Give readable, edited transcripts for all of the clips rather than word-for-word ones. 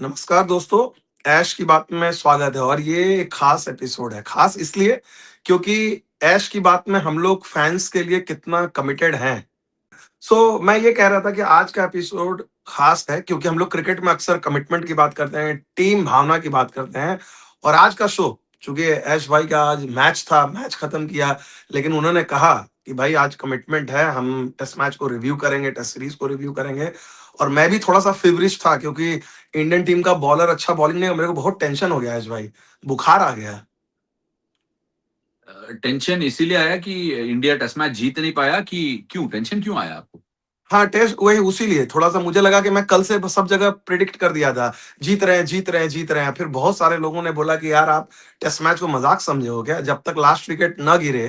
नमस्कार दोस्तों, ऐश की बात में स्वागत है और ये एक खास एपिसोड है। खास इसलिए क्योंकि ऐश की बात में हम लोग फैन्स के लिए कितना कमिटेड हैं। मैं ये कह रहा था कि आज का एपिसोड खास है क्योंकि हम लोग क्रिकेट में अक्सर कमिटमेंट की बात करते हैं, टीम भावना की बात करते हैं और आज का शो चूँकि ऐश भाई का आज मैच था, मैच खत्म किया, लेकिन उन्होंने कहा कि भाई आज कमिटमेंट है, हम टेस्ट मैच को रिव्यू करेंगे, टेस्ट सीरीज को रिव्यू करेंगे और मैं भी थोड़ा-सा फेवरिश था क्योंकि इंडियन टीम का बॉलर अच्छा बॉलिंग नहीं मेरे को बहुत टेंशन हो गया ऐश भाई, बुखार आ गया। टेंशन इसीलिए आया कि इंडिया टेस्ट मैच जीत नहीं पाया कि क्यों टेंशन क्यों आया आपको? हाँ, टेस्ट वही उसीलिए थोड़ा-सा मुझे लगा कि मैं कल से ब सब जगह प्रिडिक्ट कर दिया था, जीत रहे हैं, जीत रहे हैं, जीत रहे हैं। फिर बहुत सारे लोगों ने बोला कि यार आप टेस्ट मैच को मज़ाक समझे हो क्या? जब तक लास्ट विकेट ना गिरे,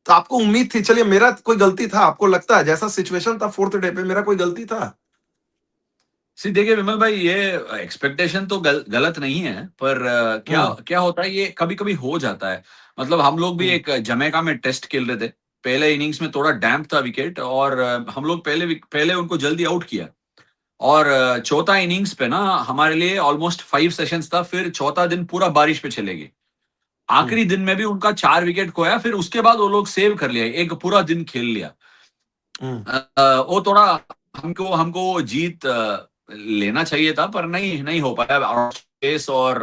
तो आपको उम्मीद थी चलिए मेरा कोई गलती था, आपको लगता है जैसा सिचुएशन था 4th डे पे मेरा कोई गलती था? सी देखिए विमल भाई ये एक्सपेक्टेशन तो गलत नहीं है पर क्या हुँ, क्या होता है ये कभी-कभी हो जाता है। मतलब हम लोग भी हुँ, एक जमैका में टेस्ट खेल रहे थे। पहले इनिंग्स में थोड़ा डैम्प था विकेट और हम लोग पहले उनको जल्दी आउट किया और चौथा इनिंग्स पे ना हमारे लिए ऑलमोस्ट 5 सेशंस था फिर चौथा दिन पूरा बारिश पे चले गए। हुँ, आखिरी दिन में भी उनका 4 विकेट खोया फिर उसके बाद वो लोग सेव कर लिया। एक पूरा दिन खेल लिया। हुँ, वो थोड़ा हमको हमको जीत लेना चाहिए था पर नहीं नहीं हो पाया। और पेस और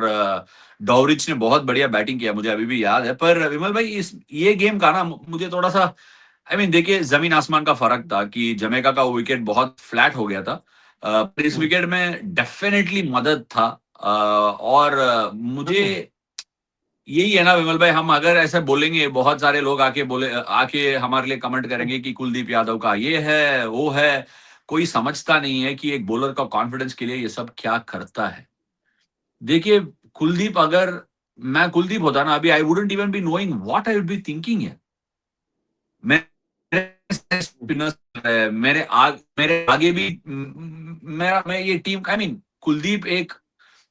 डॉवरिच ने बहुत बढ़िया बैटिंग किया मुझे अभी भी याद है। पर विमल भाई इस ये गेम का ना मुझे थोड़ा सा देखिए जमीन आसमान का फर्क था कि जमैका का विकेट बहुत फ्लैट हो गया था। पर इस हुँ, विकेट में डेफिनेटली मदद था। और मुझे हुँ, यही है ना विमल भाई हम अगर ऐसे बोलेंगे बहुत सारे लोग आके हमारे लिए कमेंट हुँ, करेंगे कि कुलदीप यादव का ये है वो है। कोई समझता नहीं है कि एक बॉलर का कॉन्फिडेंस के लिए ये सब क्या करता है। देखिए कुलदीप अगर मैं कुलदीप होता ना अभी I wouldn't even be knowing what I would be thinking है। मेरे हुँ, स्पिनर्स मेरे आगे भी मेरा मैं ये टीम कुलदीप एक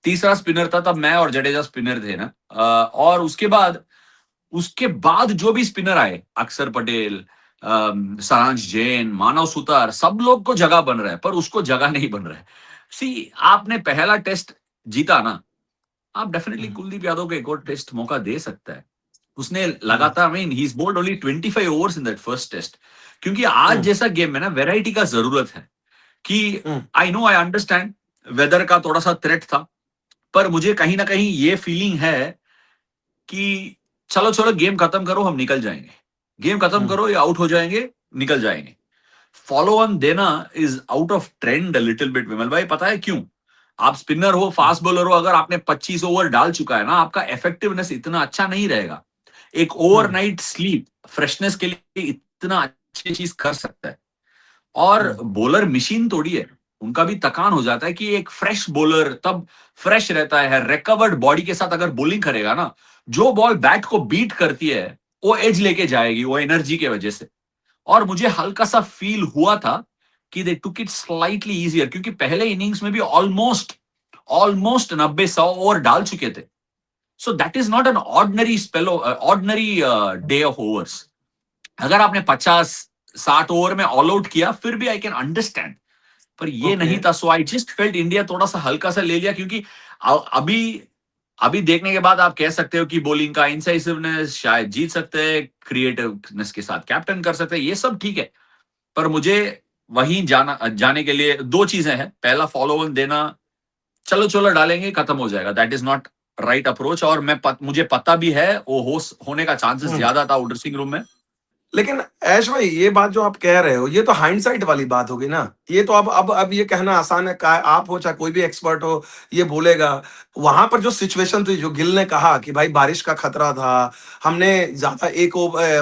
तीसरा स्पिनर था तब मैं और जडेजा स्पिनर थे ना। और उसके बाद जो भी स्पिनर आए अक्षर पटेल, सारांश जैन, मानव सुतार सब लोग को जगह बन रहा है पर उसको जगह नहीं बन रहा है। सी आपने पहला टेस्ट जीता ना आप डेफिनेटली हुँ, कुलदीप यादव को एक और टेस्ट मौका दे सकता है। उसने हुँ, लगातार ही is bowled only 25 overs in that first test. क्योंकि आज हुँ, जैसा गेम में ना वैरायटी का जरूरत है कि हुँ, आई अंडरस्टैंड वेदर का थोड़ा सा थ्रेट था पर मुझे कहीं ना कहीं ये फीलिंग है कि चलो चलो गेम खत्म करो हम निकल जाएंगे। गेम खत्म हुँ, करो या आउट हो जाएंगे निकल जाएंगे। फॉलो ऑन देना is out of trend little bit Vimal भाई पता है क्यों? आप स्पिनर हो हुँ, फास्ट बॉलर हो अगर आपने 25 ओवर डाल चुका है ना आपका इफेक्टिवनेस इतना अच्छा नहीं रहेगा। एक हुँ, ओवरनाइट स्लीप फ्रेशनेस के लिए इतना अच्छी चीज कर सकता है। और हुँ, बॉलर मशीन थोड़ी है। उनका भी थकान हो जाता है कि एक फ्रेश बॉलर तब फ्रेश रहता है रिकवर्ड बॉडी के साथ अगर बॉलिंग करेगा ना जो बॉल बैट को बीट करती है वो एज लेके जाएगी वो एनर्जी के वजह से। और मुझे हल्का सा फील हुआ था कि दे टुक इट स्लाइटली इजियर क्योंकि पहले इनिंग्स में भी ऑलमोस्ट ऑलमोस्ट 90-100 ओवर डाल चुके थे। So that is not an ordinary day of overs. अगर आपने 50-60 ओवर में ऑल आउट किया फिर भी आई कैन अंडरस्टैंड। पर ये ओके। नहीं था सो आई जस्ट फेल्ट इंडिया थोड़ा सा हल्का सा ले लिया क्योंकि अभी अभी देखने के बाद आप कह सकते हो कि बॉलिंग का इंसाइसिवनेस शायद जीत सकते हैं क्रिएटिवनेस के साथ कैप्टन कर सकते हैं ये सब ठीक है। पर मुझे वहीं जाने के लिए दो चीजें हैं। पहला फॉलो ऑन देना चलो चलो डालेंगे खत्म हो जाएगा that is not right approach. और मुझे पता भी है वो होने का चांसेस हुँ। ज्यादा था वो ड्रेसिंग रूम में। लेकिन ऐश भाई ये बात जो आप कह रहे हो ये तो हाइंडसाइट वाली बात होगी ना। ये तो अब ये कहना आसान है का आप हो चाहे कोई भी एक्सपर्ट हो ये बोलेगा। वहां पर जो सिचुएशन थी जो गिल ने कहा कि भाई बारिश का खतरा था, हमने ज्यादा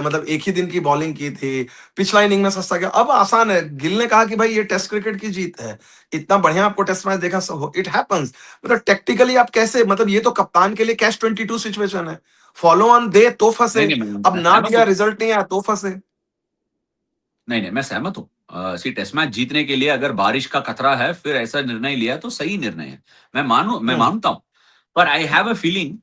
मतलब एक ही दिन की बॉलिंग की थी, पिछला इनिंग में सस्ता गया। अब आसान है, गिल ने कहा कि भाई ये टेस्ट क्रिकेट की जीत है, इतना बढ़िया आपको टेस्ट मैच देखा, इट हैपेंस। मतलब टेक्टिकली आप कैसे, मतलब ये तो कप्तान के लिए कैश 22 सिचुएशन है। फॉलो ऑन दे तो नहीं फंसे, नहीं अब मैं ना सहमत दिया हूँ। रिजल्ट नहीं आया तो फंसे। नहीं मैं सहमत हूँ। सी टेस्ट मैच जीतने के लिए अगर बारिश का खतरा है फिर ऐसा निर्णय लिया तो सही निर्णय है। मैं हुँ, मानता हूँ। पर आई हैव अ फीलिंग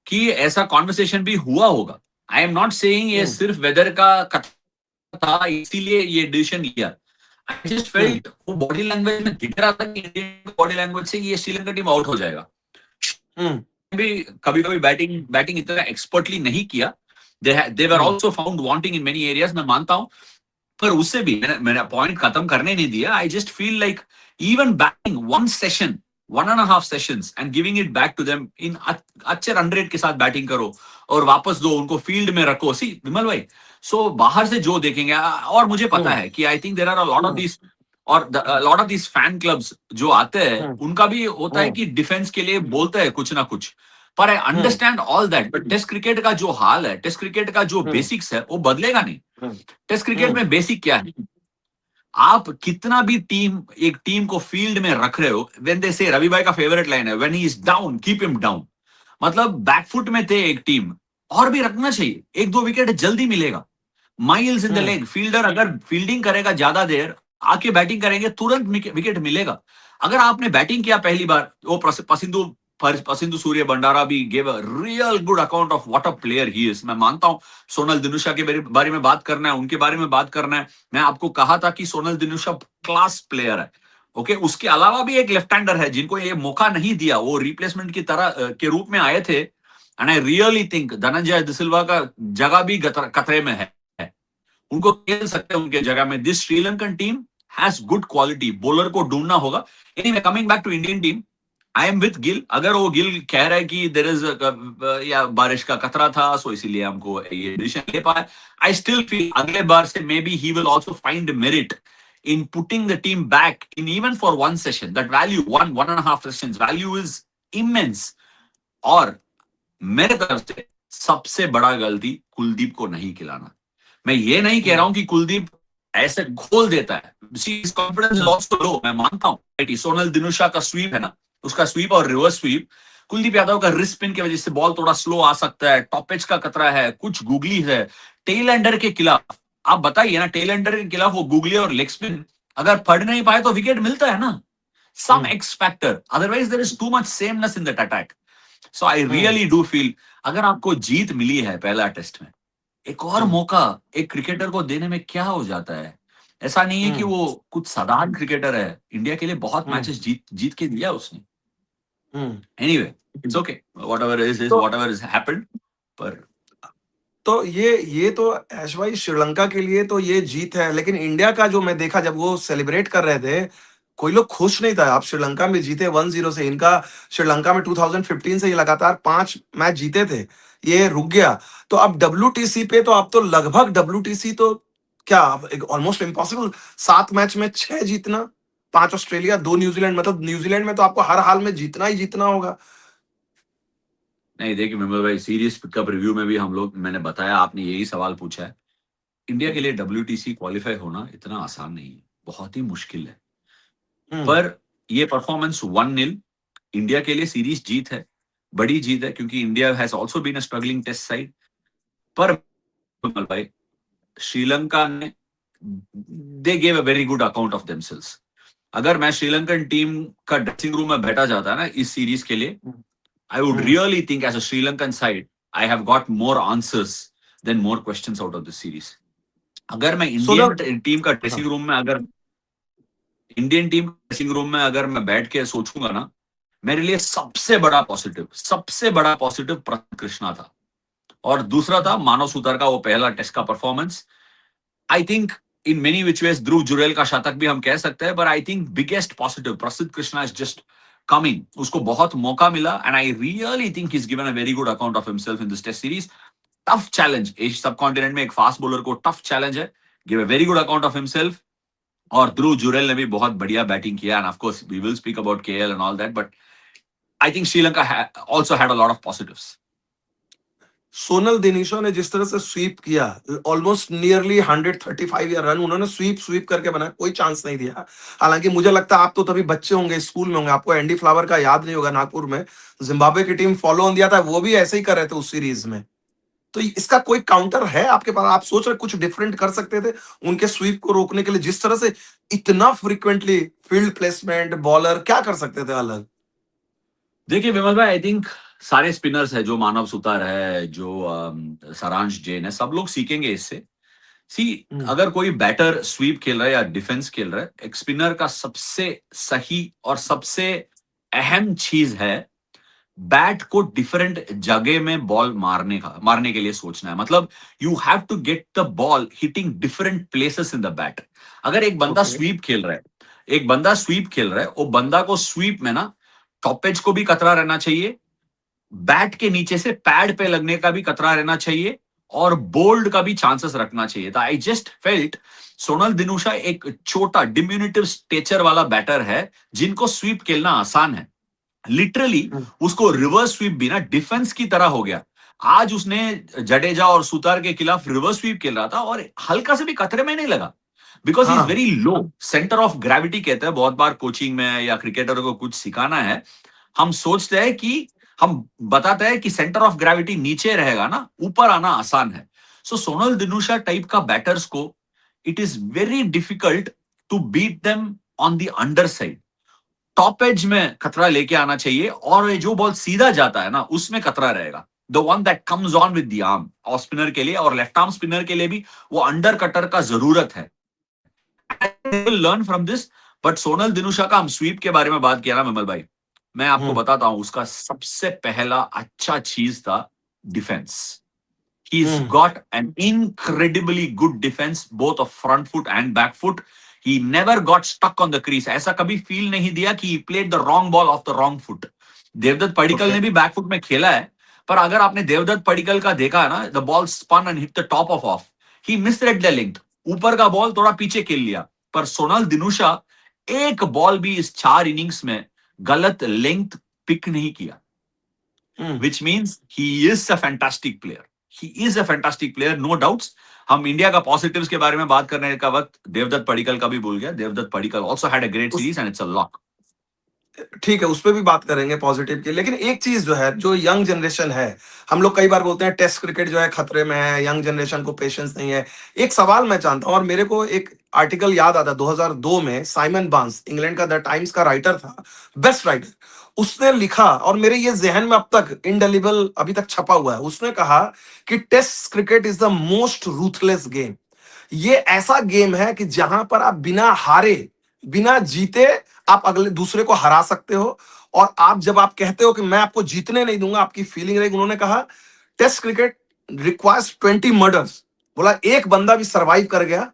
कि ऐसा कॉन्वर्सेशन भी हुआ होगा। आई एम नॉट सेइंग ये हुँ, सिर्फ वेदर का खतरा था इसीलिए ये डिसीजन लिया। आई जस्ट हम्म फेल्ट वो बॉडी लैंग्वेज में दिख रहा था कि इंडियन बॉडी लैंग्वेज से ये श्रीलंका टीम आउट हो जाएगा। हम्म भी कभी कभी बैटिंग बैटिंग इतना एक्सपर्टली नहीं किया, they were hmm also found wanting in many areas, मैं मानता हूं। पर उससे भी मैंने मेरा पॉइंट खत्म करने नहीं दिया। I just feel like even batting one session, 1.5 sessions and giving it back to them in अच्छे रन रेट के साथ बैटिंग करो और वापस दो उनको, फील्ड में रखो। सी विमल भाई, सो बाहर से जो देखेंगे, और मुझे पता हम्म है कि I think there are a lot of hmm this, और lot of this fan clubs जो आते हैं हम्म उनका भी होता है हम्म कि डिफेंस के लिए बोलते हैं कुछ ना कुछ। पर I hmm understand all that, but test cricket का जो हाल है, टेस्ट क्रिकेट का जो हम्म बेसिक्स है वो बदलेगा नहीं। हम्म टेस्ट क्रिकेट हम्म में बेसिक क्या है, आप कितना भी एक टीम को फील्ड में रख रहे हो, व्हेन दे से, रवि भाई का फेवरेट लाइन है, when he is down keep him down. मतलब बैकफुट में थे एक टीम, और भी रखना चाहिए, एक दो विकेट जल्दी मिलेगा। Miles in the hmm leg, fielder अगर फील्डिंग करेगा ज्यादा देर, आके बैटिंग करेंगे, तुरंत विकेट मिलेगा। अगर आपने बैटिंग किया पहली बार, वो पसिंदु पसिंदु सूर्य बंडारा भी gave a real good account of what a player he is. मैं मानता हूं सोनल दिनुशा के बारे में बात करना है, उनके बारे में बात करना है। मैं आपको कहा था कि सोनल दिनुशा क्लास प्लेयर है। ओके, उसके अलावा भी एक लेफ्ट हैंडर है जिनको ये मौका नहीं दिया, वो रिप्लेसमेंट की तरह के रूप में आए थे। And I really think Dhananjaya de Silva का जगह भी खतरे में है, उनको खेल सकते हैं उनके जगह में। This Sri Lankan team has good quality, bowler को ढूंढना होगा। Anyway, coming back to Indian team, I am with Gill. अगर वो गिल कह रहा है कि देर इज या बारिश का खतरा था, सो इसीलिए हमको ये डिसीजन ले पाए, आई स्टिल फील अगले बार से may be he will also find merit in putting the team back in even for one session. That value, 1.5 sessions value is immense. और मेरे तरफ से सबसे बड़ा गलती कुलदीप को नहीं खिलाना। मैं ये नहीं कह रहा हम्म हूं कि कुलदीप ऐसे घोल देता है, confidence is hmm also low, मैं मानता हूं। सोनल दिनुशा का स्वीप है ना, उसका स्वीप और रिवर्स स्वीप, कुलदीप यादव का रिस्ट स्पिन की वजह से बॉल थोड़ा स्लो आ सकता है, टॉप पिच का खतरा है, कुछ गूगली है। टेल एंडर के खिलाफ आप बताइए ना, टेल एंडर के खिलाफ वो गूगली और लेग स्पिन अगर पढ़ नहीं पाए तो विकेट मिलता है ना। Some hmm X factor, otherwise there is too much sameness in that attack. So I hmm really do feel, अगर आपको जीत मिली है पहला टेस्ट में, एक और हम्म मौका एक क्रिकेटर को देने में क्या हो जाता है। ऐसा नहीं है कि हम्म वो कुछ साधारण क्रिकेटर है, इंडिया के लिए बहुत हम्म मैचेस जीत जीत के दिया उसने। Hmm anyway, it's okay, whatever is तो व्हाटएवर इज हैपेंड। पर तो ये तो ऐश भाई श्रीलंका के लिए तो ये जीत है, लेकिन इंडिया का जो मैं देखा जब वो सेलिब्रेट कर रहे थे, कोई लोग खुश नहीं था। आप श्रीलंका में जीते 1-0 से, इनका श्रीलंका में 2015 से ये लगातार 5 मैच जीते थे, ये रुक गया। तो अब डब्ल्यूटीसी पे तो अब तो लगभग डब्ल्यूटीसी तो क्या ऑलमोस्ट इम्पॉसिबल, 7 मैच में 6 जीतना, 5 ऑस्ट्रेलिया 2 न्यूजीलैंड, मतलब न्यूजीलैंड में तो आपको हर हाल में जीतना ही जीतना होगा। नहीं, देखिए विमल भाई, सीरीज पिकअप रिव्यू में भी हम लोग, मैंने बताया, आपने यही सवाल पूछा है। इंडिया के लिए डब्ल्यूटीसी क्वालिफाई होना इतना आसान नहीं है, बहुत ही मुश्किल है। हम्म पर ये परफॉर्मेंस 1-0 इंडिया के लिए सीरीज जीत है, बड़ी जीत है, क्योंकि India has also been a struggling test side. पर विमल भाई, श्रीलंका ने, they gave a very good account of themselves. अगर मैं श्रीलंकन टीम का ड्रेसिंग रूम में बैठा जाता ना इस सीरीज के लिए, I would hmm really think as a Sri Lankan side I have got more answers than more questions out of this series. अगर मैं सोनल, इंडियन टीम का हाँ, ड्रेसिंग रूम में अगर इंडियन टीम ड्रेसिंग रूम में अगर मैं बैठ के सोचूंगा ना, मेरे लिए सबसे बड़ा पॉजिटिव प्रसिद्ध कृष्णा था, और दूसरा था मानव सुतार का वो पहला टेस्ट का performance. I think in many which ways Dhruv Jurel का शतक भी हम कह सकते हैं, पर आई थिंक बिगेस्ट पॉजिटिव प्रसिद्ध कृष्णा इज जस्ट कमिंग, उसको बहुत मौका मिला, and I really think is given a very good account of himself in this test series. Tough challenge, Asia subcontinent में एक फास्ट बॉलर को टफ चैलेंज है, give a very good account of himself. और ध्रुव जुरेल ने भी बहुत बढ़िया batting किया, and of course we will speak about KL and all that, but I think Sri Lanka also had a lot of positives. Sonal दिनीशा ने जिस तरह से स्वीप किया, ऑलमोस्ट नियरली 135 या रन उन्होंने स्वीप स्वीप करके बनाया, कोई चांस नहीं दिया। हालांकि मुझे लगता है आप तो तभी बच्चे होंगे, स्कूल में होंगे, आपको एंडी फ्लावर का याद नहीं होगा। नागपुर में जिम्बाब्वे की टीम फॉलो ऑन दिया था, वो भी ऐसे ही कर रहे थे उस सीरीज में। तो इसका कोई काउंटर है आपके पास? आप सोच रहे कुछ डिफरेंट कर सकते थे उनके स्वीप को रोकने के लिए, जिस तरह से इतना फ्रीक्वेंटली फील्ड प्लेसमेंट, बॉलर क्या कर सकते थे अलग? देखिए विमल भाई, आई थिंक सारे स्पिनर्स है, जो मानव सुतार है, जो सारांश जैन है, सब लोग सीखेंगे इससे। सी, हम्म, अगर कोई बैटर स्वीप खेल रहा है या डिफेंस खेल रहा है, एक स्पिनर का सबसे सही और सबसे अहम चीज है बैट को डिफरेंट जगह में बॉल मारने के लिए सोचना है। मतलब you have to get the ball hitting different places in the bat. अगर एक बंदा ओके, स्वीप खेल रहा है, एक बंदा स्वीप खेल रहा है, वो बंदा को स्वीप में ना टॉप एज को भी खतरा रहना चाहिए, बैट के नीचे से पैड पे लगने का भी खतरा रहना चाहिए, और बोल्ड का भी चांसेस रखना चाहिए था। I just felt Sonal Dinusha एक छोटा डिम्यूनिटिव स्टेचर वाला बैटर है जिनको स्वीप खेलना आसान है। लिटरली हम्म, उसको रिवर्स स्वीप भी ना डिफेंस की तरह हो गया। आज उसने जडेजा और सुतार के खिलाफ रिवर्स स्वीप खेल रहा था और हल्का से भी खतरे में नहीं लगा, बिकॉज ही इज हाँ, very low. Centre of gravity कहते हैं, बहुत बार कोचिंग में या क्रिकेटर को कुछ सिखाना है, हम सोचते हैं कि हम बताते हैं कि सेंटर ऑफ ग्रेविटी नीचे रहेगा ना, ऊपर आना आसान है। सो सोनल दिनुशा टाइप का बैटर्स को it is very difficult to beat them on the under side. Top edge में खतरा लेके आना चाहिए, और ये जो बॉल सीधा जाता है ना उसमें खतरा रहेगा, the one that comes on with the arm. Off spinner के लिए और लेफ्ट आर्म स्पिनर के लिए भी वो अंडर कटर का जरूरत है। Learn from this. But Sonal Dinusha का हम स्वीप के बारे में बात किया ना विमल भाई, मैं आपको हम्म, बताता हूं उसका सबसे पहला अच्छा चीज था defence. He's hmm, got an incredibly good defense, both of front foot and back foot. He never got stuck on the crease. ऐसा कभी फील नहीं दिया कि he played the wrong ball off the wrong foot. Devdutt Padikkal okay, ने भी back foot में खेला है, पर अगर आपने देवदत्त पडिक्कल का देखा है ना, the ball spun and hit the top of off, he misread the length, ऊपर का बॉल थोड़ा पीछे खेल लिया। पर सोनल दिनुशा एक बॉल भी इस 4 इनिंग्स में गलत लेंथ पिक नहीं किया, हम्म। which means he is a fantastic player. He is a fantastic player, no doubts. हम इंडिया का पॉजिटिव्स के बारे में बात करने का वक्त देवदत्त पडिक्कल का भी भूल गया। Devdutt Padikkal also had a great उस series and it's a lock. ठीक है, उस पे भी बात करेंगे पॉजिटिव की, लेकिन एक चीज जो है, जो यंग जनरेशन है, हम लोग कई बार बोलते हैं टेस्ट क्रिकेट जो है खतरे में है, यंग जनरेशन को पेशेंस नहीं है। एक सवाल मैं जानता हूं, और मेरे को एक आर्टिकल याद आता है 2002 में, साइमन बार्न्स इंग्लैंड का द टाइम्स का राइटर था, बेस्ट राइटर। उसने लिखा, और मेरे ये जहन में अब तक इंडेलिबल अभी तक छपा हुआ है, उसने कहा कि test cricket is the most ruthless game. ये ऐसा गेम है कि जहां पर आप बिना हारे, बिना जीते, आप अगले दूसरे को हरा सकते हो। और आप जब आप कहते हो कि मैं आपको जीतने नहीं दूंगा, आपकी फीलिंग रहेगी। उन्होंने कहा टेस्ट क्रिकेट रिक्वायर्स 20 मर्डर्स। बोला एक बंदा भी सरवाइव कर गया,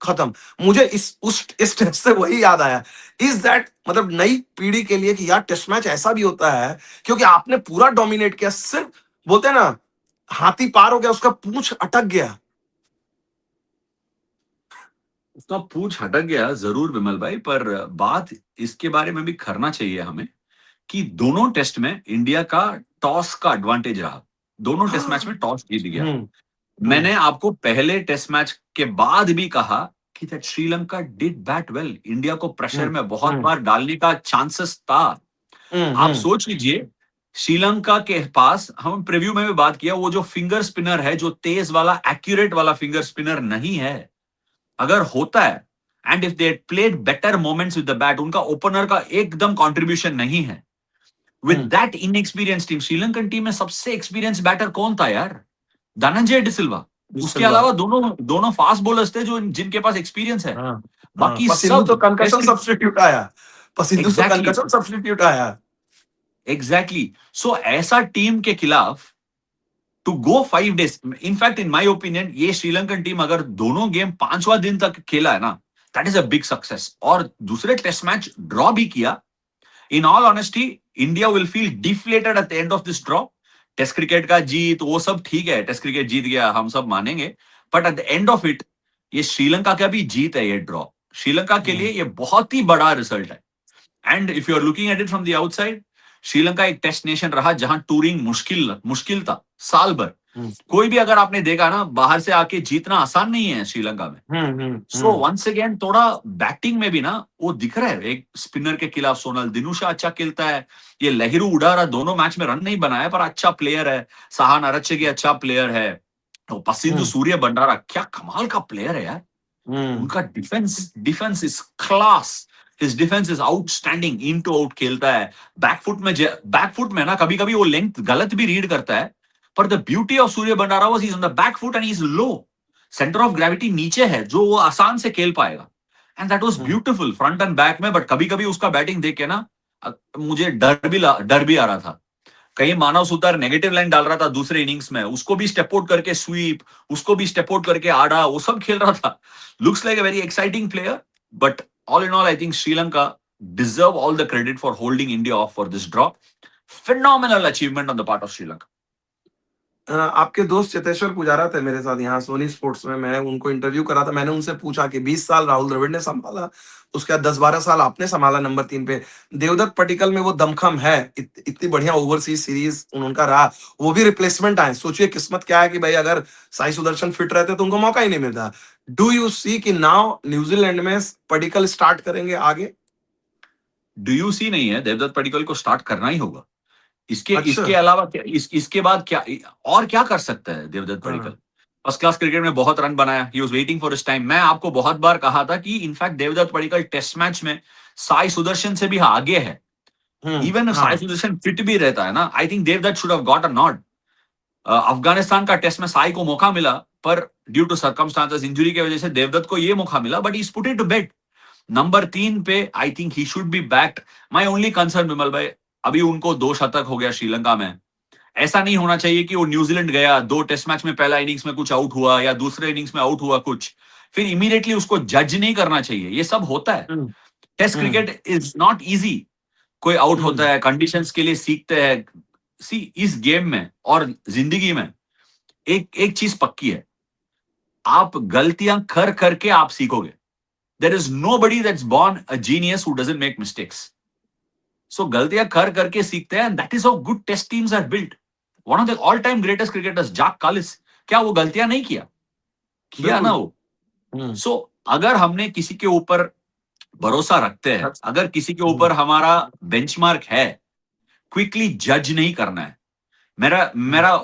खत्म। मुझे इस टेस्ट से वही याद आया। इज दैट मतलब नई पीढ़ी के लिए कि यार टेस्ट मैच ऐसा भी होता है, क्योंकि आपने पूरा डोमिनेट किया, सिर्फ बोलते हैं ना, हाथी पार हो गया, उसका पूंछ अटक गया। उसका पूछ हटक गया जरूर विमल भाई, पर बात इसके बारे में भी करना चाहिए हमें कि दोनों टेस्ट में इंडिया का टॉस का एडवांटेज रहा। दोनों टेस्ट मैच में टॉस जीत गया। हम्म, मैंने हम्म, आपको पहले टेस्ट मैच के बाद भी कहा कि that Sri Lanka did bat well, India को प्रेशर हम्म, में बहुत हम्म, बार डालने का चांसेस था। आप हम्म, सोच लीजिए, श्रीलंका के पास, हम प्रीव्यू में भी बात किया, वो जो फिंगर स्पिनर है, जो तेज वाला एक्यूरेट वाला फिंगर स्पिनर नहीं है। अगर होता है, and if they played better moments with the bat, उनका ओपनर का एकदम कंट्रीब्यूशन नहीं है। With hmm, that inexperience team, Sri Lankan team में सबसे एक्सपीरियंस बैटर कौन था यार? धनंजय डिसिल्वा। उसके सिल्वा। अलावा दोनों दोनों फास्ट बॉलर्स थे जो जिनके पास एक्सपीरियंस है। हाँ, हाँ, बाकी पसिंधु तो सब कंकशन टेस्ट। सब्स्टिट्यूट आया। पसिंधु तो एग्जैक्टली, कंकशन सब्स्टिट्यूट आया। एग्जैक्टली। सो ऐसा टीम के खिलाफ to go 5 days, in fact in my opinion, ये श्रीलंकन टीम अगर दोनों गेम पांचवा दिन तक खेला है ना, that is a big success. और दूसरे टेस्ट मैच ड्रॉ भी किया। In all honesty, India will feel deflated at the end of this draw. Test cricket का जीत वो सब ठीक है, टेस्ट क्रिकेट जीत गया, हम सब मानेंगे। But at the end of it, ये श्रीलंका का भी जीत है, ये ड्रॉ श्रीलंका के लिए हम्म, ये बहुत ही बड़ा रिजल्ट है। And if you are looking at it from the outside, Sri Lanka एक टेस्ट नेशन रहा जहां टूरिंग मुश्किल मुश्किल था साल भर। हम्म, कोई भी अगर आपने देखा ना, बाहर से आके जीतना आसान नहीं है श्रीलंका में। हम्म, सो वंस अगेन थोड़ा बैटिंग में भी ना वो दिख रहा है, एक स्पिनर के खिलाफ सोनल दिनुशा अच्छा खेलता है। ये लहिरू उडारा दोनों मैच में रन नहीं बनाया, पर अच्छा प्लेयर है। सहान अरच्छगी अच्छा प्लेयर है। तो पसिंधु हम्म, सूर्य भंडारा क्या कमाल का प्लेयर है यार। हम्म, उनका defence defence is class. His defence is outstanding, in to out खेलता है। बैकफुट में ना कभी कभी वो लेंथ गलत भी रीड करता है, पर the beauty of Surya Bhandara was he is on the back foot and he is low. Centre of gravity नीचे है जो वो आसान से खेल पाएगा। And that was hmm, beautiful front end back में। बट कभी कभी उसका बैटिंग देख के ना मुझे डर भी आ रहा था। कहीं मानव सुतार नेगेटिव लाइन डाल रहा था दूसरे इनिंग्स में, उसको भी स्टेप आउट करके स्वीप, उसको भी स्टेप आउट करके आड़ा, वो सब खेल रहा था। Looks like a very exciting player. But all in all I think Sri Lanka deserve all the credit for holding India off for this draw. Phenomenal achievement on the part of Sri Lanka. आपके दोस्त चेतेश्वर पुजारा थे मेरे साथ यहाँ Soni sports में, मैं उनको interview करा था। मैंने उनसे पूछा कि 20 साल राहुल द्रविड़ ने संभाला, उसके बाद 10-12 साल आपने संभाला नंबर 3 पे। देवदत्त पडिक्कल में वो दमखम है, इतनी बढ़िया ओवरसीज सीरीज उनका रहा, वो भी रिप्लेसमेंट आए। सोचिए किस्मत क्या है कि भाई अगर साई सुदर्शन फिट रहते तो उनको मौका ही नहीं मिलता। डू यू सी कि नाउ न्यूजीलैंड में पडिक्कल स्टार्ट करेंगे आगे? डू यू सी नहीं है, देवदत्त पडिक्कल को स्टार्ट करना ही होगा। इसके अच्छा। इसके अलावा क्या, इसके बाद क्या और क्या कर सकता है देवदत्त पडिक्कल? हाँ। फर्स्ट क्लास क्रिकेट में बहुत रन बनाया, he was waiting for his time. मैं आपको बहुत बार कहा था कि in fact Devdutt Padikkal test match में साई सुदर्शन से भी आगे है। इवन if साई हाँ। सुदर्शन फिट भी रहता है ना, I think Devdutt should have got a knock. Afghanistan का टेस्ट में साई को मौका मिला, पर ड्यू टू सर्कमस्टांसेस इंजरी की वजह से देवदत्त को ये मौका मिला, but he is put it to bed. Number 3 पे I think he should be backed. My only concern Vimal भाई, अभी उनको 2 शतक हो गया श्रीलंका में। ऐसा नहीं होना चाहिए कि वो न्यूजीलैंड गया, 2 टेस्ट मैच में पहला इनिंग्स में कुछ आउट हुआ या दूसरे इनिंग्स में आउट हुआ कुछ, फिर इमीडिएटली उसको जज नहीं करना चाहिए। ये सब होता है। Hmm. Test hmm. Cricket is not easy. कोई आउट हम्म। होता है, कंडीशंस के लिए सीखते हैं। सी इस गेम में और जिंदगी में एक एक चीज पक्की है, आप गलतियां कर करके आप सीखोगे। There is nobody that's born a genius who doesn't make mistakes. So गलतियां कर करके सीखते हैं, that is how good test teams are built. One of the all time greatest cricketers Jack Kallis, क्या वो गलतियां नहीं किया ना बिल्कुल। वो। हम्म। सो अगर हमने किसी के ऊपर भरोसा रखते हैं, अगर किसी के हम्म। ऊपर हमारा बेंचमार्क है, क्विकली जज नहीं करना है। मेरा हम्म। मेरा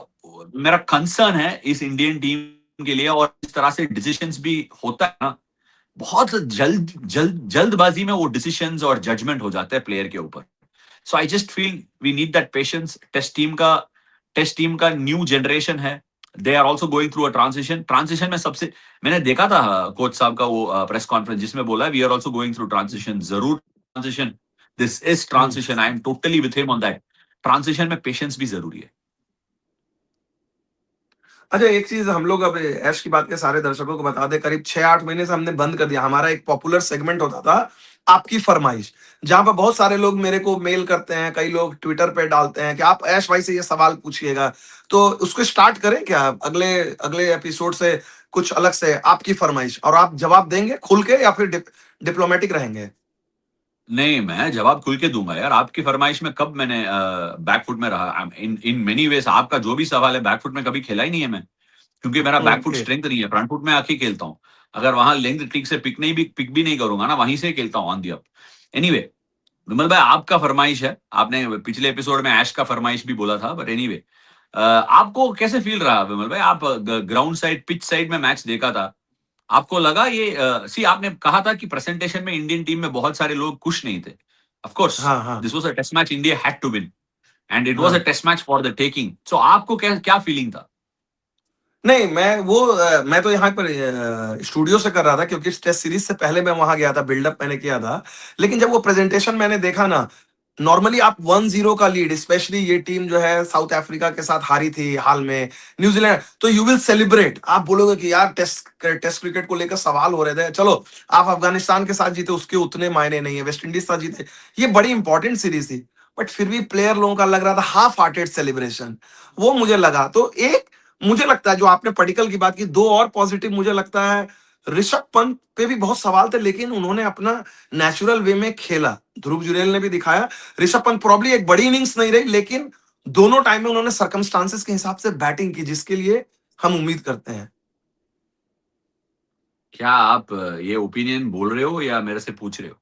मेरा कंसर्न है इस इंडियन टीम के लिए, और इस तरह से डिसीजंस भी होता है ना, बहुत जल्दबाजी में वो डिसीजंस और जजमेंट हो जाते हैं प्लेयर के ऊपर। So I just feel we need that patience. Test team का न्यू जनरेशन है। They are also going through a transition में सबसे, मैंने देखा था कोच साहब का वो प्रेस कॉन्फ्रेंस जिसमें बोला we are also going through transition. जरूर transition, this is hmm. Transition, I am totally with him on that. Transition में पेशेंस भी जरूरी है। अच्छा, एक चीज हम लोग अब ऐश की बात के सारे दर्शकों को बता दें, करीब 6-8 महीने से हमने बंद कर दिया। हमारा एक पॉपुलर सेगमेंट होता था आपकी फरमाइश, जहां पर बहुत सारे लोग मेरे को मेल करते हैं, कई लोग ट्विटर पे डालते हैं कि आप ऐश भाई से ये सवाल पूछिएगा। तो उसको स्टार्ट करें क्या अगले अगले एपिसोड से, कुछ अलग से आपकी फरमाइश, और आप जवाब देंगे खुल के या फिर डिप्लोमेटिक रहेंगे? नहीं, मैं जवाब खुल के दूंगा यार। आपकी फरमाइश में कब मैंने बैकफुट में रहा? इन इन मेनी वेज आपका जो भी सवाल है, बैकफुट में कभी खेला ही नहीं है मैं, क्योंकि मेरा बैकफुट ओके। स्ट्रेंथ नहीं है। फ्रंट फुट में आके खेलता हूँ। अगर वहां लेंथ ठीक से पिक भी नहीं करूंगा ना, वहीं से खेलता हूँ ऑन दी अप। एनीवे, विमल भाई आपका फरमाइश है, आपने पिछले एपिसोड में ऐश का फरमाइश भी बोला था, बट एनीवे, आपको कैसे फील रहा विमल भाई? आप ग्राउंड साइड, पिच साइड में मैच देखा था, आपको लगा ये सी आपने कहा था कि प्रेजेंटेशन में इंडियन टीम में बहुत सारे लोग खुश नहीं थे। ऑफ कोर्स हाँ, हाँ, this was a test match India had to win, and it was a हाँ। Test match for the taking. So आपको क्या क्या फीलिंग था? नहीं, मैं तो यहाँ पर स्टूडियो से कर रहा था, क्योंकि टेस्ट सीरीज से पहले मैं वहां गया था, बिल्डअप मैंने किया था। लेकिन जब वो प्रेजेंटेशन मैंने देखा ना, नॉर्मली आप 1-0 का लीड, स्पेशली ये टीम जो है साउथ अफ्रीका के साथ हारी थी हाल में, न्यूजीलैंड, तो यू विल सेलिब्रेट। आप बोलोगे कि यार टेस्ट क्रिकेट को लेकर सवाल हो रहे थे, चलो आप अफगानिस्तान के साथ जीते उसके उतने मायने नहीं है, वेस्ट इंडीज के साथ जीते, ये बड़ी इंपॉर्टेंट सीरीज थी। बट फिर भी प्लेयर लोगों का लग रहा था हाफ हार्टेड सेलिब्रेशन, वो मुझे लगा। तो एक, मुझे लगता है जो आपने पडिक्कल की बात की, दो और पॉजिटिव मुझे लगता है, ऋषभ पंत पे भी बहुत सवाल थे, लेकिन उन्होंने अपना नेचुरल वे में खेला। ध्रुव जुरैल ने भी दिखाया। ऋषभ पंत प्रॉब्ली एक बड़ी इनिंग्स नहीं रही, लेकिन दोनों टाइम में उन्होंने सर्कमस्टांसेस के हिसाब से बैटिंग की, जिसके लिए हम उम्मीद करते हैं। क्या आप ये ओपिनियन बोल रहे हो या मेरे से पूछ रहे हो?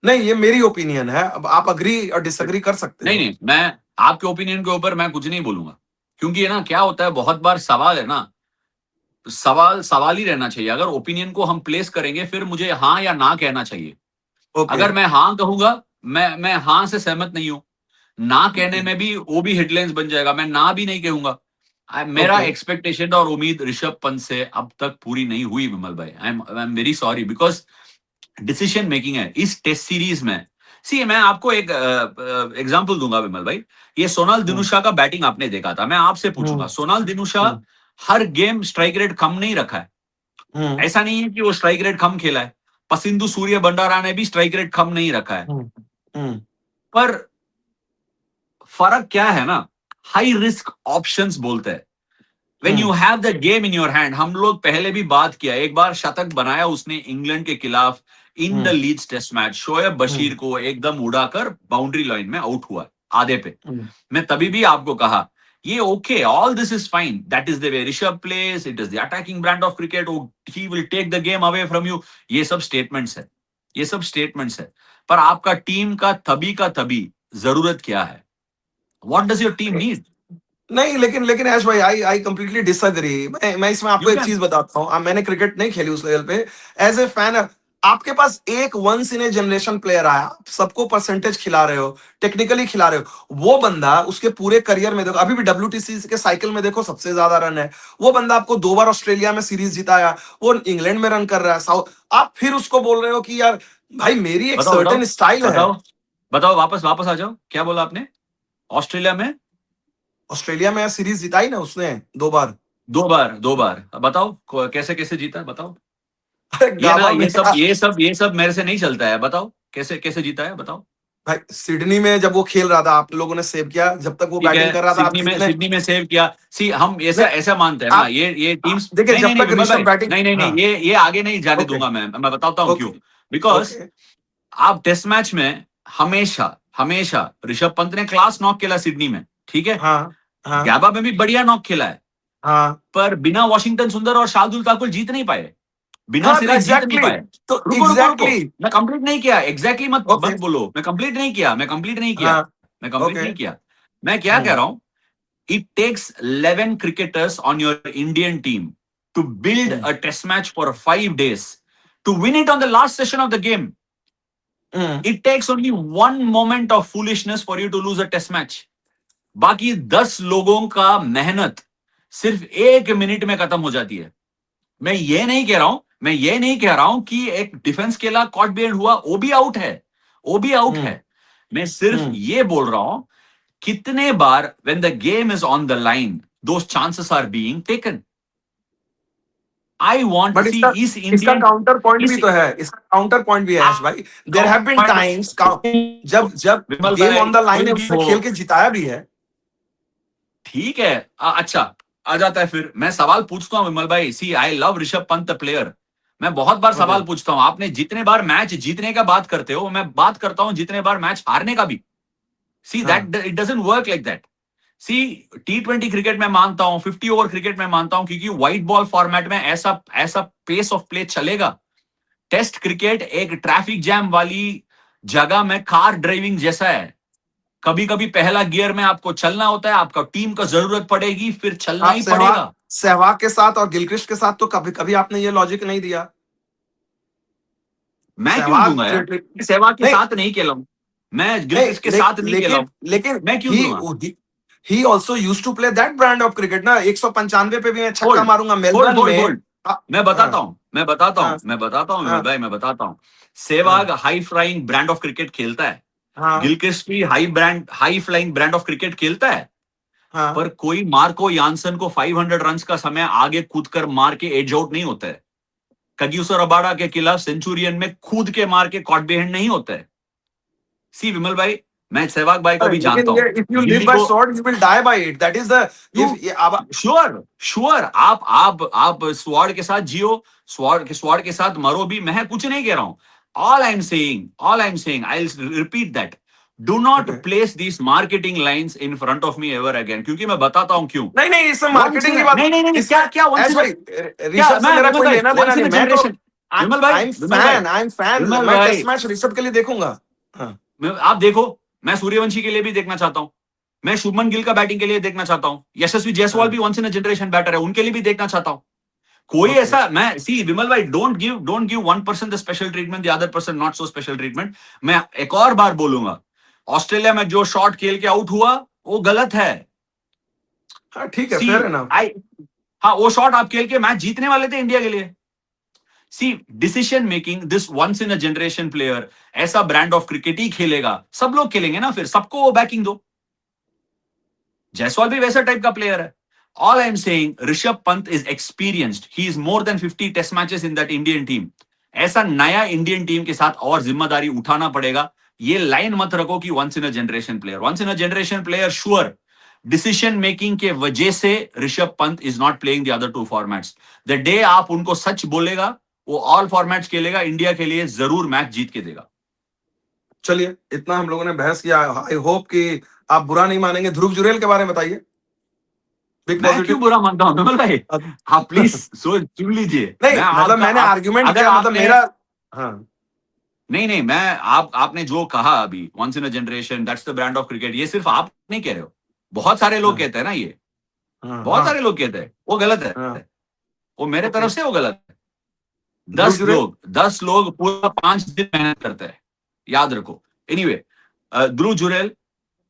नहीं, ये मेरी ओपिनियन है, अब आप अग्री और डिसअग्री कर सकते नहीं हो। नहीं, मैं आपके ओपिनियन के ऊपर मैं कुछ नहीं बोलूंगा, क्योंकि ये ना क्या होता है, बहुत बार सवाल है ना, सवाल सवाल ही रहना चाहिए। अगर ओपिनियन को हम प्लेस करेंगे, फिर मुझे हाँ या ना कहना चाहिए। ओके। अगर मैं हाँ कहूंगा, मैं हाँ से सहमत नहीं हूं, ना कहने ओके। में भी वो भी हेडलाइंस बन जाएगा, मैं ना भी नहीं कहूंगा। मेरा ओके। एक्सपेक्टेशन और उम्मीद ऋषभ पंत से अब तक पूरी नहीं हुई विमल भाई। आई am very sorry, because decision making है इस टेस्ट सीरीज में। सी मैं आपको एक एग्जांपल दूंगा विमल भाई। ये सोनाल हम्म दिनुशा का बैटिंग आपने देखा था, मैं आपसे पूछूंगा, हम्म सोनाल दिनुशा हम्म हर गेम स्ट्राइक रेट कम नहीं रखा है। हम्म ऐसा नहीं है कि वो स्ट्राइक रेट कम खेला है। पसिंदु सूर्य बंडारा ने भी स्ट्राइक रेट कम नहीं रखा है। हम्म हम्म पर फर्क क्या है ना, हाई रिस्क ऑप्शंस बोलते हैं। When you hmm have the game in your hand, हम लोग पहले भी बात किया, एक बार शतक बनाया उसने इंग्लैंड के खिलाफ in the hmm Leeds test match, Shoaib Bashir hmm को एकदम उड़ाकर बाउंड्री लाइन में आउट हुआ आधे पे। हम्म मैं तभी भी आपको कहा ये okay, all this is fine, that is the way Rishabh plays, it is the attacking brand of cricket, he will take the game away from you. ये सब स्टेटमेंट्स है, ये सब स्टेटमेंट्स है। पर आपका टीम का तभी जरूरत क्या है? What does your team need? नहीं, लेकिन लेकिन ऐश भाई, आई आई कंप्लीटली डिसएग्री। मैं इसमें आपको यू एक कैन। चीज बताता हूँ। मैंने क्रिकेट नहीं खेली उस लेवल पे। एज ए फैन, आपके पास एक once in a generation player आया, आप सबको परसेंटेज खिला रहे हो, टेक्निकली खिला रहे हो। वो बंदा उसके पूरे करियर में देखो, अभी भी WTC के साइकिल में देखो सबसे ज्यादा रन है। वो बंदा आपको 2 बार ऑस्ट्रेलिया में सीरीज जिताया, वो इंग्लैंड में रन कर रहा है, साउथ। आप फिर उसको बोल रहे हो कि यार भाई मेरी एक बताओ बताओ सर्टेन स्टाइल है। बताओ बताओ, वापस वापस आ जाओ, क्या बोला आपने? ऑस्ट्रेलिया में ऑस्ट्रेलिया में सीरीज जिताई ना उसने 2 बार। 2 बार, 2 बार बताओ कैसे कैसे जीता, बताओ। अरे ये ना, गाबा में ये सब मेरे से नहीं चलता है, बताओ कैसे कैसे जीता है, बताओ। भाई, सिडनी में जब वो खेल रहा था, आप लोगों ने सेव किया, जब तक वो ठीक बैटिंग है, कर रहा था, आप जितने। सिडनी में सेव किया। सी हम ऐसा नहीं, ऐसा मानते हैं ना, आप ये टीम्स, देखिए, नहीं नहीं जब नहीं तक विमल ऋषभ भाई, बैटिंग। नहीं नहीं नहीं, हाँ। ये आगे नहीं जाने ओके दूंगा मैं बताता हूं क्यों। Okay because okay. आप टेस्ट मैच में हमेशा हमेशा ऋषभ पंत ने क्लास नॉक खेला सिडनी में, ठीक है। हाँ हाँ गैबा में भी बढ़िया नॉक खेला है। हाँ पर बिना वॉशिंगटन सुंदर और शार्दुल ठाकुर जीत नहीं पाए, बिना हाँ। सीरीज जीत नहीं एग्जैक्टली। पाए। तो रुको रुको रुको, एग्जैक्टली। मैं कंप्लीट नहीं किया, एग्जैक्टली मत ओके। मत बोलो, मैं कंप्लीट नहीं किया, मैं कंप्लीट नहीं किया, हाँ। मैं कंप्लीट ओके। नहीं किया। मैं क्या कह रहा हूं, it takes 11 cricketers on your Indian team to build a test match for 5 days to win it on the last session of the game. It takes only one moment of foolishness for you to lose a test match. बाकी 10 लोगों का मेहनत सिर्फ 1 minute में खत्म हो जाती है। मैं ये नहीं कह रहा हूं, मैं ये नहीं कह रहा हूं कि एक डिफेंस केला कॉट बेल्ड हुआ, वो भी आउट है, वो भी आउट है। मैं सिर्फ ये बोल रहा हूं, कितने बार when the game is on the line those chances are being taken. I want but see इसका इस इसका इंडियन काउंटर पॉइंट भी इस तो है, इसका काउंटर पॉइंट भी है ऐश भाई। देयर हैव बीन टाइम्स जब जब विमल गेम भाई ऑन द लाइन कोई है, भी उसने हो, खेल के जिताया भी है। ठीक है। अच्छा, आ जाता है फिर मैं सवाल पूछता हूं विमल भाई। See I love Rishabh Pant player. मैं बहुत बार ओके। सवाल पूछता हूं, आपने जितने बार मैच जीतने का बात करते हो, मैं बात करता हूं जितने बार मैच हारने का भी। सी हाँ that it doesn't work like that. See T20 cricket में मानता हूं, 50 ओवर क्रिकेट में मानता हूं, क्योंकि व्हाइट बॉल फॉर्मेट में ऐसा ऐसा पेस ऑफ प्ले चलेगा। टेस्ट क्रिकेट एक ट्रैफिक जैम वाली जगह में कार ड्राइविंग जैसा है। कभी कभी पहला गियर में आपको चलना होता है, आपका टीम का जरूरत पड़ेगी, फिर चलना आप ही सहवाग पड़ेगा। सहवाग के साथ और गिलक्रिस्ट के साथ तो कभी कभी आपने ये लॉजिक नहीं दिया। मैं क्यों सहवाग दूंगा यार? सहवाग के नहीं साथ नहीं खेला हूं, मैं नहीं, गिलक्रिस्ट के साथ नहीं खेला लेकिन हूं, लेकिन मैं क्यों ही दूंगा? He also use to play that brand of cricket ना। 195 पे भी मैं छक्का होल्ड मारूंगा होल्ड मेलबर्न होल्ड में। होल्ड, हाँ मैं हाँ बताता हूं, हाँ मैं बताता हूं विमल हाँ भाई, मैं बताता हूं। हाँ Sehwag high flying brand of cricket खेलता है, हाँ गिलक्रिस्ट भी high flying brand of cricket खेलता है। हाँ। पर कोई मार्को यानसन को 500 रन का समय आगे कूद कर मार के एज आउट नहीं होता है। कगिसो रबाडा के खिलाफ सेंचुरियन में कूद के मार के कॉट बेहंड नहीं होता है। सी विमल भाई, मैं सहवाग भाई को अरे भी लेकिन जानता हूं। ये इफ यू लिव गिल्ली बाय को sword you will die by it, that is the. If you ये अब श्योर श्योर, आप स्वॉर्ड के साथ जियो, स्वॉर्ड के साथ मरो भी, मैं कुछ नहीं कह रहा हूं। All I am saying, I will repeat that, do not okay. Place these marketing lines in front of me ever again, क्योंकि मैं बताता हूं क्यों। नहीं नहीं, इसमें वंस मार्केटिंग इन की बात। नहीं नहीं नहीं, इसमें क्या क्या वंस ऐश इन, भाई, क्या ऋषभ से मैं मेरा विमल कोई भाई, लेना देना वंस इन नहीं। अ मैं तो जनरेशन, विमल भाई, विमल भाई, आई एम फैन, विमल मैं भाई, टेस्ट मैच ऋषभ के लिए देखूंगा। हाँ आप देखो, मैं सूर्यवंशी के लिए भी देखना चाहता हूं, मैं शुभमन गिल का बैटिंग के लिए देखना चाहता हूं, यशस्वी जायसवाल हाँ। भी once in a generation batter है, उनके लिए भी देखना चाहता हूं। कोई ओके। ऐसा, मैं सी विमल भाई, don't give one person the special treatment, the other person not so special treatment. मैं एक और बार बोलूंगा, ऑस्ट्रेलिया में जो शॉट खेल के आउट हुआ वो गलत है। हाँ ठीक है, सी फेयर है ना। आई हाँ, वो शॉट आप खेल के मैच जीतने वाले थे इंडिया के लिए। See decision making, this once in a generation player, ऐसा ब्रांड ऑफ क्रिकेट ही खेलेगा, सब लोग खेलेंगे ना, फिर सबको वो बैकिंग दो। जायसवाल भी वैसा टाइप का प्लेयर है। All I am saying, Rishabh Pant is experienced, he is more than 50 test matches in that Indian team. ऐसा नया इंडियन टीम के साथ और जिम्मेदारी उठाना पड़ेगा। ये लाइन मत रखो कि once in a generation player, once in a generation player sure. Decision making के वजह से Rishabh Pant is not playing the other two formats. The day आप उनको सच बोलेगा, वो ऑल फॉर्मेट्स खेलेगा, इंडिया के लिए जरूर मैच जीत के देगा। चलिए, इतना हम लोगों ने बहस किया, आई होप कि आप बुरा नहीं मानेंगे। ध्रुव जुरेल के बारे में बताइए, बिग मैं क्यों पॉजिटिव। बुरा मानता हूं विमल भाई? आप प्लीज सोच सुन लीजिए। नहीं मैं मतलब आपका मैंने आप आर्ग्यूमेंट अगर किया, मतलब आपने मेरा। हाँ नहीं नहीं, मैं आपने जो कहा अभी, once in a generation, that's the brand of cricket, ये सिर्फ आप नहीं कह रहे हो, बहुत सारे लोग हाँ कहते हैं ना ये। हाँ बहुत हाँ सारे लोग कहते हैं वो गलत हाँ। है। वो मेरे ओके। तरफ से वो गलत है। ध्रुव जुरेल। 10 लोग पूरा 5 दिन मेहनत करते हैं, याद रखो। एनीवे, ध्रुव जुरेल,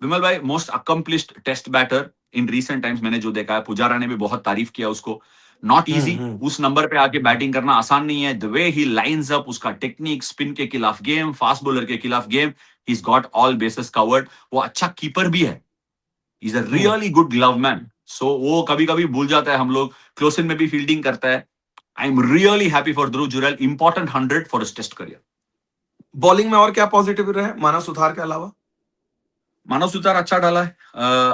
विमल भाई most accomplished test batter in recent times, मैंने जो देखा है, पुजारा ने भी बहुत तारीफ किया उसको। Not easy, hmm. उस नंबर पे आके बैटिंग करना आसान नहीं है। The way he lines up, उसका टेक्निक, स्पिन के खिलाफ गेम, फास्ट बॉलर के खिलाफ game, he is got all bases covered. वो अच्छा कीपर भी है, is a hmm. Really good glove man. So वो कभी कभी भूल जाता है, हम लोग क्लोसिन में भी फील्डिंग करता है। I am really happy for Dhruv Jurel, important 100 for his test career. Bowling में और क्या पॉजिटिव रहे मानव सुधार के अलावा? मानव सुतार अच्छा डाला है।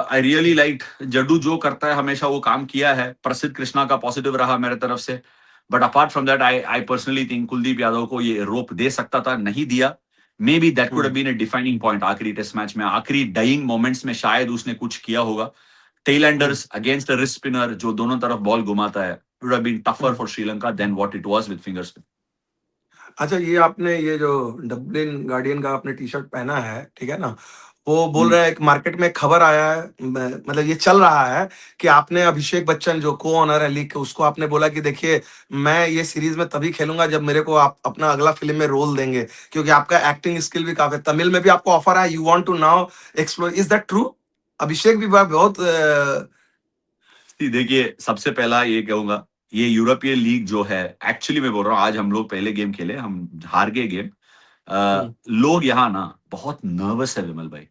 आई रियली लाइक जड्डू, जो करता है हमेशा वो काम किया है। प्रसिद्ध कृष्णा का पॉजिटिव रहा मेरे तरफ से। But apart from that, I personally think Kuldeep Yadav को ये रोप दे सकता था, नहीं दिया। Maybe that could have hmm been a defining point आखिरी टेस्ट मैच में, आखिरी डाइंग मोमेंट्स में शायद उसने कुछ किया होगा। Hmm tailenders against a wrist spinner जो दोनों तरफ बॉल घुमाता है, would have been tougher hmm. For Sri Lanka than what it was with finger spin. अच्छा, ये आपने ये जो डब्लिन गार्डियन का आपने टी शर्ट पहना है, ठीक है ना, वो बोल रहा है, एक मार्केट में खबर आया है, मतलब ये चल रहा है कि आपने अभिषेक बच्चन जो को ऑनर है लीग के, उसको आपने बोला कि देखिए, मैं ये सीरीज में तभी खेलूंगा जब मेरे को आप अपना अगला फिल्म में रोल देंगे, क्योंकि आपका एक्टिंग स्किल भी काफी, तमिल में भी आपको ऑफर है, you want to now explore, is that true? Abhishek भी बहुत देखिए, सबसे पहला ये कहूंगा, ये यूरोपियन लीग जो है, एक्चुअली मैं बोल रहा हूँ, आज हम लोग पहले गेम खेले, हम हार गए गेम। लोग यहाँ ना बहुत नर्वस है विमल भाई।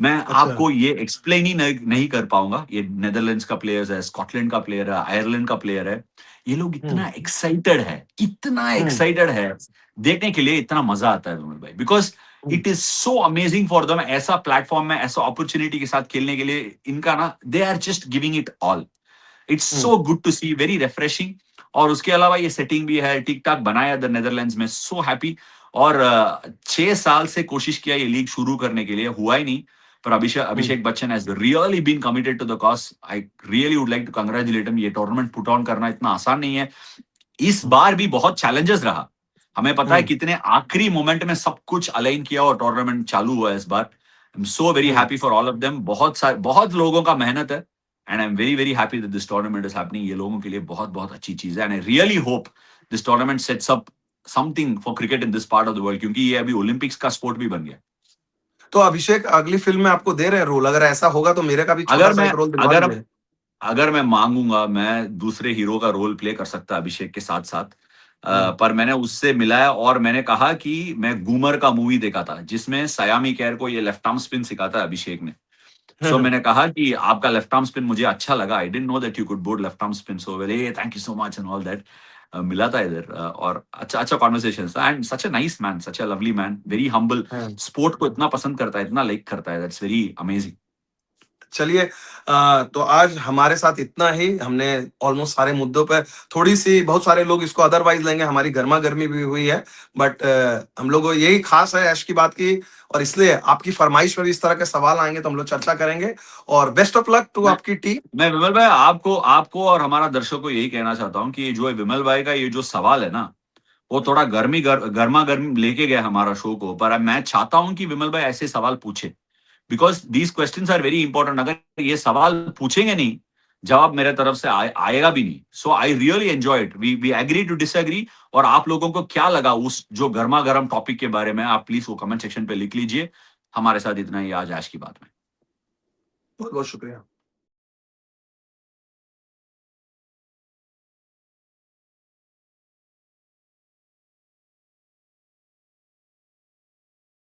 मैं अच्छा। आपको ये एक्सप्लेन ही नहीं कर पाऊंगा। ये नेदरलैंड्स का प्लेयर है, स्कॉटलैंड का प्लेयर है, आयरलैंड का प्लेयर है। ये लोग हम्म इतना एक्साइटेड है, इतना हम्म एक्साइटेड है, देखने के लिए इतना मजा आता है विमल भाई, because hmm it is so amazing for them, ऐसा प्लेटफॉर्म में ऐसा अपॉर्चुनिटी के साथ खेलने के लिए इनका ना, they are just giving it all. It's hmm so good to see, very refreshing. और उसके अलावा ये सेटिंग भी है, ठीक ठाक बनाया द नेदरलैंड्स में, सो हैप्पी। और 6 साल से कोशिश किया ये लीग शुरू करने के लिए, हुआ ही नहीं। पर Abhishek hmm Abhishek Bachchan has really been committed to the cause. I really would like to congratulate him. ये टूर्नामेंट पुट ऑन करना इतना आसान नहीं है। इस हम्म बार भी बहुत चैलेंजेस रहा। हमें पता है हम्म कितने आखिरी मोमेंट में सब कुछ अलाइन किया और टूर्नामेंट चालू हुआ है इस बार। I am so very hmm happy for all of them. बहुत लोगों का मेहनत है, and I am very very happy that this tournament is happening. ये लोगों के लिए बहुत बहुत अच्छी चीज है, and I really hope this tournament sets up something for cricket in this part of the world, क्योंकि ये अभी ओलंपिक्स का स्पोर्ट भी बन गया। तो अभिषेक अगली फिल्म में आपको दे रहे हैं रोल? अगर ऐसा होगा तो मेरे का भी छोटा अगर सा मैं एक रोल दिलवा अगर दीजिए। अगर मैं मांगूंगा, मैं दूसरे हीरो का रोल प्ले कर सकता अभिषेक के साथ साथ। हम्म पर मैंने उससे मिलाया और मैंने कहा कि मैं गूमर का मूवी देखा था, जिसमें सयामी कैर को ये लेफ्ट आर्म स्पिन सिखाता है अभिषेक ने। सो मैंने कहा कि आपका लेफ्ट आर्म स्पिन मुझे अच्छा लगा, I didn't know that you could board left arm spin, so well thank you so much and all that. मिला था इधर, और अच्छा अच्छा कॉन्वर्सेशन था, and such a nice man, such a lovely man, very humble. Hmm. Sport को इतना पसंद करता है, इतना लाइक करता है, दैट्स वेरी अमेजिंग। चलिए, तो आज हमारे साथ इतना ही, हमने ऑलमोस्ट सारे मुद्दों पर, थोड़ी सी, बहुत सारे लोग इसको अदरवाइज लेंगे, हमारी गर्मा गर्मी भी हुई है, बट हम लोग को यही खास है ऐश की बात की, और इसलिए आपकी फरमाइश पर भी इस तरह के सवाल आएंगे तो हम लोग चर्चा करेंगे। और बेस्ट ऑफ लक टू मैं आपकी टीम। मैं विमल भाई, आपको आपको और हमारा दर्शक को यही कहना चाहता हूँ कि जो है विमल भाई का ये जो सवाल है ना, वो थोड़ा गर्मा गर्मी लेके गया हमारा शो को। पर अब मैं चाहता हूं कि विमल भाई ऐसे सवाल पूछे, because these questions are very important. अगर ये सवाल पूछेंगे नहीं, जवाब मेरे तरफ से आएगा भी नहीं। So I really enjoy it, we agree to disagree. और आप लोगों को क्या लगा उस जो गर्मा गर्म टॉपिक के बारे में, आप प्लीज वो कमेंट सेक्शन पे लिख लीजिए। हमारे साथ इतना ही आज की बात में। बहुत बहुत शुक्रिया।